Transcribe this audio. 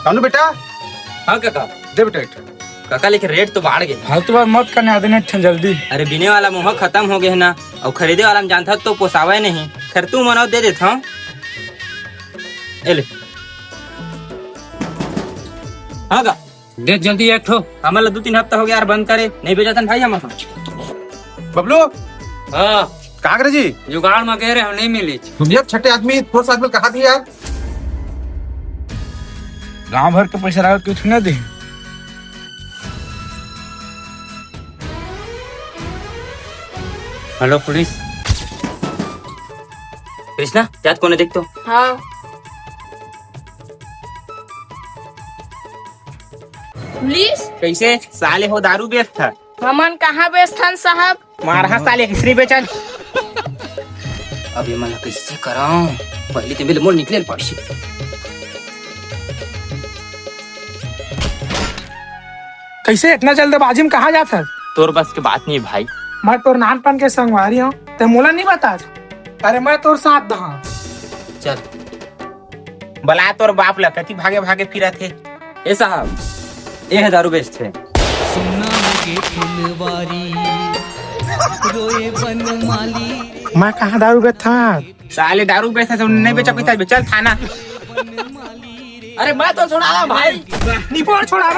कानू बेटा हाँ काका। दे बेटा एक काका लेकिन रेट तो बढ़ गए। फालतू बात मत करने आदमी जल्दी। अरे बिने वाला मुँह खत्म हो गए है ना, और खरीदे वाला में जानता तो पोसावे नहीं। खैर तू मनाओ दे देता हूँ। ले हाँ का दे जल्दी एक ठो। हमारा 2-3 हफ्ता हो गया यार, बंद करे नहीं बेचा था भाई हमारा। बबलू हाँ कहाँ करे जी? जुगाड़ में कह रहे हम नहीं मिली। तुम ये छठे आदमी फोर्स आदमी कहाँ थी यार? गांव भर के पैसा लगा कुछ न दे। Hello police. कृष्णा जात कोने देख तो। हाँ पुलिस कैसे साले हो दारू बेच था? हमन कहाँ बेचथन साहब? मारहा साले हिस्ट्री बेचन। अब ये मन कैसे कराऊं? पहले तो मेरे मुंह निकले पड़ी। कैसे इतना जल्दबाजी में कहाँ जाता? तोर बस की बात नहीं भाई। मैं तोर नानपन के संगवारी हूँ, ते मोला नहीं बता। अरे मैं तोर साथ दहा। चल बला तोर बाप ला कति भागे भागे फिरा थे। ए साहब ये है दारू बेचते। मैं कहाँ दारू बेचता? साले दारू बेचता तो नहीं बेचा कोई। चल थाना। अरे मैं तो छोड़ा भाई। नहीं छोड़ा।